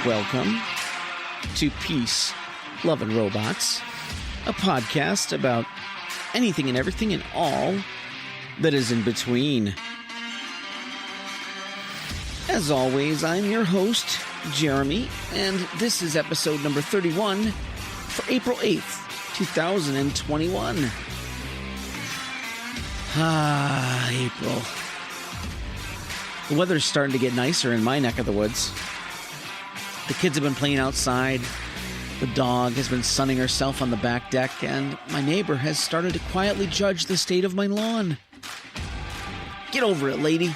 Welcome to Peace, Love, and Robots, a podcast about anything and everything and all that is in between. As always, I'm your host, Jeremy, and this is episode number 31 for April 8th, 2021. April. The weather's starting to get nicer in my neck of the woods. The kids have been playing outside. The dog has been sunning herself on the back deck, and my neighbor has started to quietly judge the state of my lawn. Get over it, lady.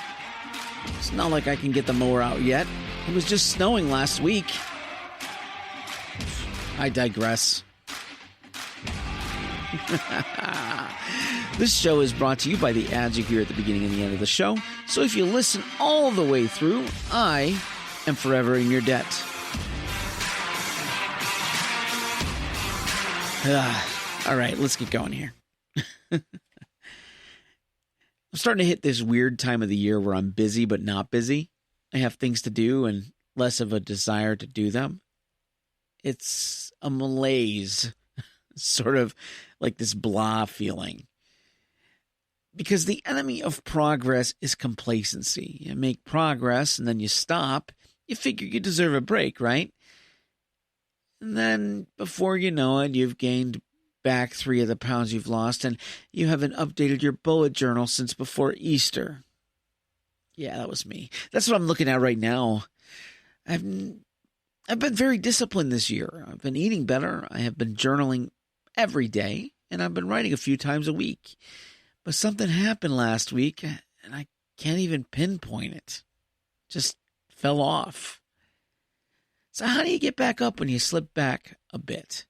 It's not like I can get the mower out yet. It was just snowing last week. I digress. This show is brought to you by the ads you hear at the beginning and the end of the show. So if you listen all the way through, I am forever in your debt. All right, let's get going here. I'm starting to hit this weird time of the year where I'm busy but not busy. I have things to do and less of a desire to do them. It's a malaise, sort of like this blah feeling. Because the enemy of progress is complacency. You make progress and then you stop. You figure you deserve a break, right? And then before you know it, you've gained back 3 of the pounds you've lost, and you haven't updated your bullet journal since before Easter. Yeah, that was me. That's what I'm looking at right now. I've been very disciplined this year. I've been eating better. I have been journaling every day, and I've been writing a few times a week. But something happened last week, and I can't even pinpoint it. Just fell off. So how do you get back up when you slip back a bit?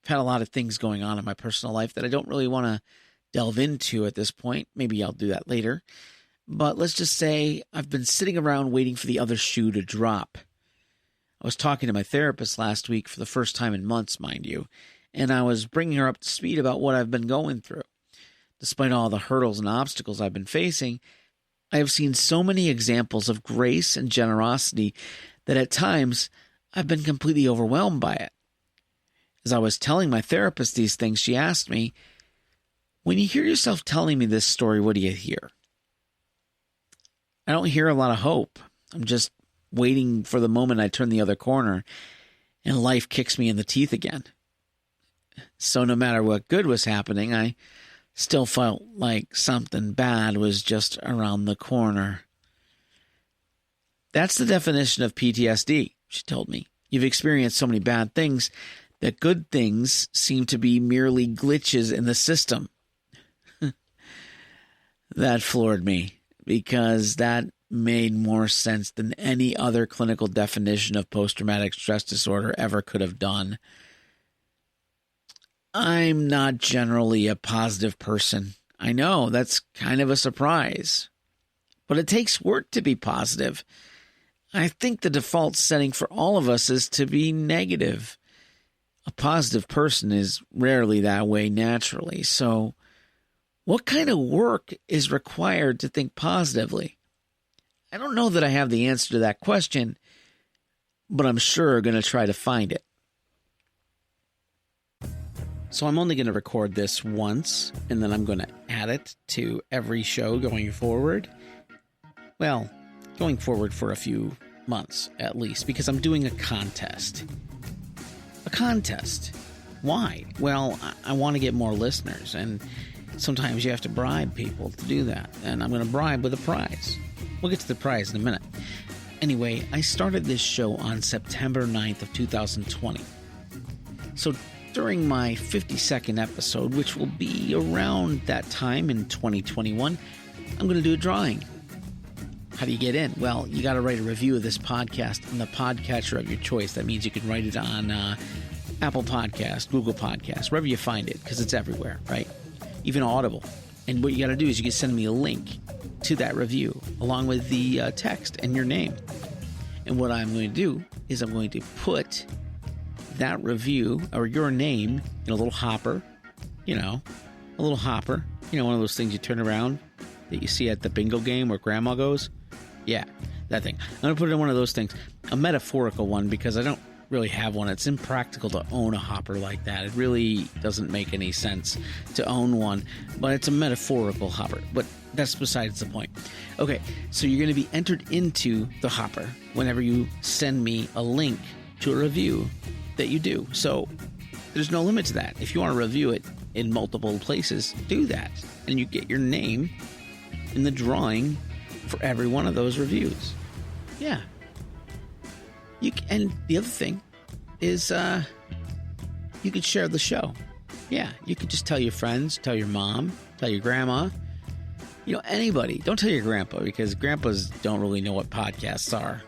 I've had a lot of things going on in my personal life that I don't really want to delve into at this point. Maybe I'll do that later. But let's just say I've been sitting around waiting for the other shoe to drop. I was talking to my therapist last week for the first time in months, mind you, and I was bringing her up to speed about what I've been going through. Despite all the hurdles and obstacles I've been facing, I have seen so many examples of grace and generosity that at times I've been completely overwhelmed by it. As I was telling my therapist these things, she asked me, "When you hear yourself telling me this story, what do you hear?" I don't hear a lot of hope. I'm just waiting for the moment I turn the other corner and life kicks me in the teeth again. So no matter what good was happening, I still felt like something bad was just around the corner. That's the definition of PTSD, she told me. You've experienced so many bad things that good things seem to be merely glitches in the system. That floored me because that made more sense than any other clinical definition of post-traumatic stress disorder ever could have done. I'm not generally a positive person. I know that's kind of a surprise, but it takes work to be positive. I think the default setting for all of us is to be negative. A positive person is rarely that way naturally. So what kind of work is required to think positively? I don't know that I have the answer to that question, but I'm sure going to try to find it. So I'm only going to record this once, and then I'm going to add it to every show going forward. Well, going forward for a few months at least, because I'm doing a contest. A contest. Why? Well, I want to get more listeners, and sometimes you have to bribe people to do that, and I'm going to bribe with a prize. We'll get to the prize in a minute. Anyway, I started this show on September 9th of 2020. So during my 52nd episode, which will be around that time in 2021, I'm going to do a drawing. How do you get in? Well, you got to write a review of this podcast on the podcatcher of your choice. That means you can write it on Apple Podcast, Google Podcast, wherever you find it, because it's everywhere, right? Even Audible. And what you got to do is you can send me a link to that review along with the text and your name. And what I'm going to do is I'm going to put that review or your name in a little hopper, one of those things you turn around that you see at the bingo game where grandma goes. Yeah, that thing. I'm going to put it in one of those things. A metaphorical one, because I don't really have one. It's impractical to own a hopper like that. It really doesn't make any sense to own one, but it's a metaphorical hopper. But that's besides the point. Okay, so you're going to be entered into the hopper whenever you send me a link to a review that you do. So there's no limit to that. If you want to review it in multiple places, do that. And you get your name in the drawing for every one of those reviews. Yeah. And the other thing is you could share the show. Yeah, you could just tell your friends, tell your mom, tell your grandma, anybody. Don't tell your grandpa, because grandpas don't really know what podcasts are.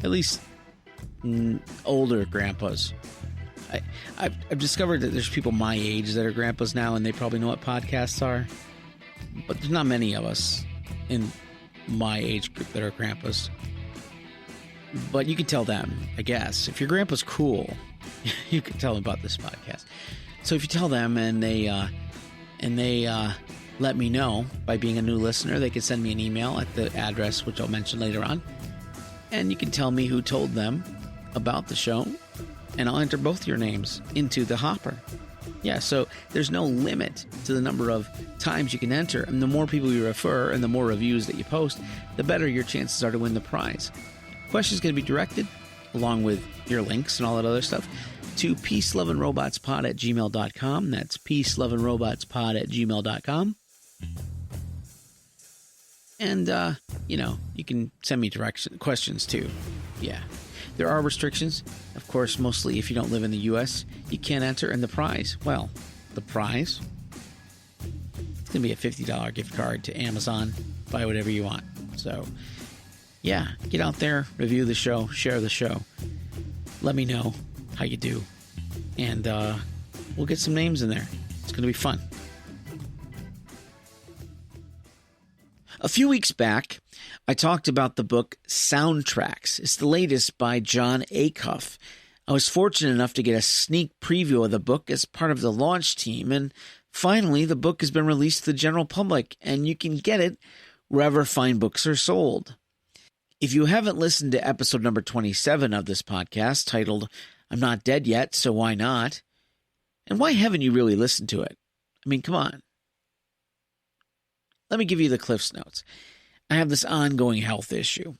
At least older grandpas. I've discovered that there's people my age that are grandpas now, and they probably know what podcasts are. But there's not many of us in my age group that are grandpas. But you can tell them, I guess. If your grandpa's cool, you can tell them about this podcast. So if you tell them and they let me know by being a new listener, they can send me an email at the address, which I'll mention later on. And you can tell me who told them about the show, and I'll enter both your names into the hopper. Yeah, so there's no limit to the number of times you can enter. And the more people you refer and the more reviews that you post, the better your chances are to win the prize. Questions can be directed, along with your links and all that other stuff, to peacelovingrobotspod@gmail.com. That's peacelovingrobotspod@gmail.com. And, you can send me questions too. Yeah. There are restrictions. Of course, mostly if you don't live in the U.S., you can't enter. And the prize, well, the prize, it's going to be a $50 gift card to Amazon. Buy whatever you want. So, yeah, get out there, review the show, share the show. Let me know how you do. And we'll get some names in there. It's going to be fun. A few weeks back, I talked about the book Soundtracks. It's the latest by Jon Acuff. I was fortunate enough to get a sneak preview of the book as part of the launch team, and finally the book has been released to the general public, and you can get it wherever fine books are sold. If you haven't listened to episode number 27 of this podcast, titled I'm Not Dead Yet, So Why Not? And why haven't you really listened to it? I mean, come on. Let me give you the Cliff's Notes. I have this ongoing health issue.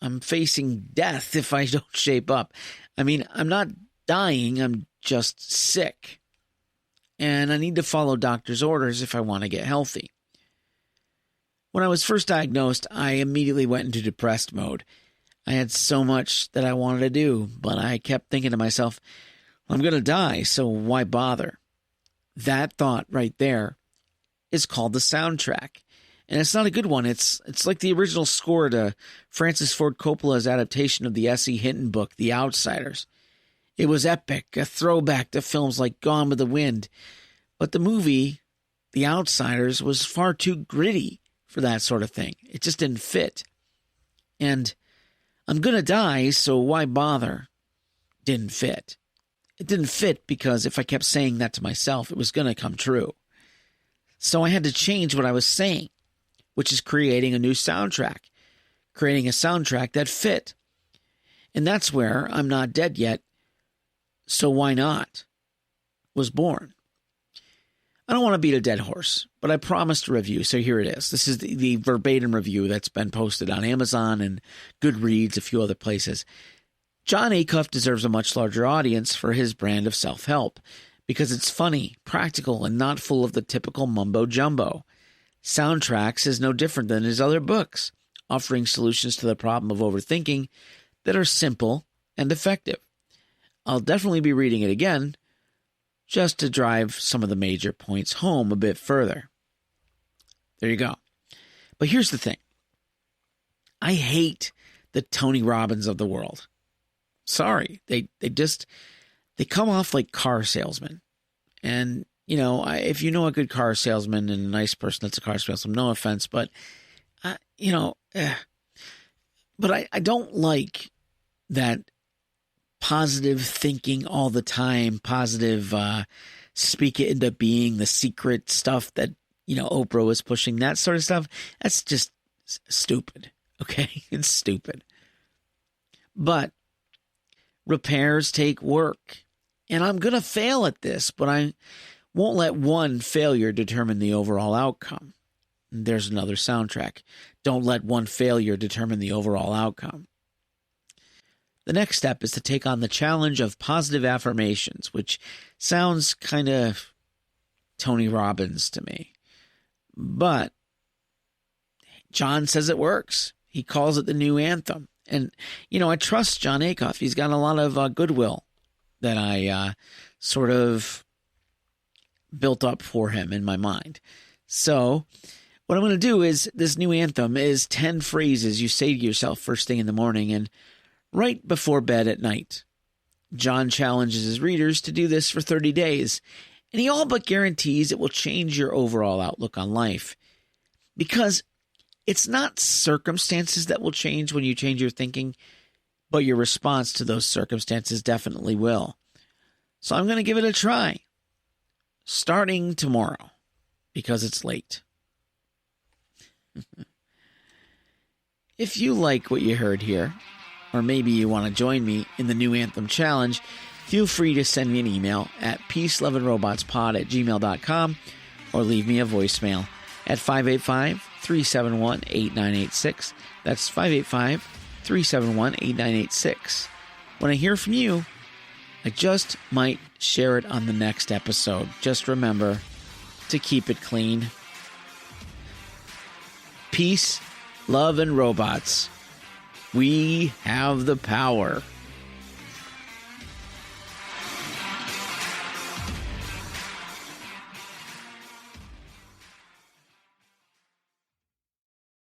I'm facing death if I don't shape up. I mean, I'm not dying, I'm just sick. And I need to follow doctor's orders if I want to get healthy. When I was first diagnosed, I immediately went into depressed mode. I had so much that I wanted to do, but I kept thinking to myself, I'm going to die, so why bother? That thought right there is called the soundtrack. And it's not a good one. It's like the original score to Francis Ford Coppola's adaptation of the S.E. Hinton book, The Outsiders. It was epic, a throwback to films like Gone with the Wind. But the movie, The Outsiders, was far too gritty for that sort of thing. It just didn't fit. And I'm going to die, so why bother? Didn't fit. It didn't fit because if I kept saying that to myself, it was going to come true. So I had to change what I was saying, which is creating a new soundtrack, creating a soundtrack that fit. And that's where I'm Not Dead Yet, So Why Not was born. I don't want to beat a dead horse, but I promised a review, so here it is. This is the verbatim review that's been posted on Amazon and Goodreads, a few other places. Jon Acuff deserves a much larger audience for his brand of self-help, because it's funny, practical, and not full of the typical mumbo-jumbo. Soundtracks is no different than his other books, offering solutions to the problem of overthinking that are simple and effective. I'll definitely be reading it again, just to drive some of the major points home a bit further. There you go. But here's the thing. I hate the Tony Robbins of the world. Sorry, they come off like car salesmen. And, if you know a good car salesman and a nice person that's a car salesman, no offense, but, but I don't like that positive thinking all the time, positive speak it into being, the secret stuff that, Oprah was pushing, that sort of stuff. That's just stupid. Okay? It's stupid. But repairs take work. And I'm going to fail at this, but I won't let one failure determine the overall outcome. There's another soundtrack. Don't let one failure determine the overall outcome. The next step is to take on the challenge of positive affirmations, which sounds kind of Tony Robbins to me. But Jon says it works. He calls it the new anthem. And, I trust Jon Acuff. He's got a lot of goodwill that I sort of built up for him in my mind. So what I'm going to do is, this new anthem is 10 phrases you say to yourself first thing in the morning and right before bed at night. Jon challenges his readers to do this for 30 days, and he all but guarantees it will change your overall outlook on life. Because it's not circumstances that will change when you change your thinking, but your response to those circumstances definitely will. So I'm going to give it a try, starting tomorrow, because it's late. If you like what you heard here, or maybe you want to join me in the new Anthem Challenge, feel free to send me an email at peaceloveandrobotspod@gmail.com or leave me a voicemail at 585-371-8986. That's 585-371-8986. When I hear from you, I just might share it on the next episode. Just remember to keep it clean. Peace, love, and robots. We have the power.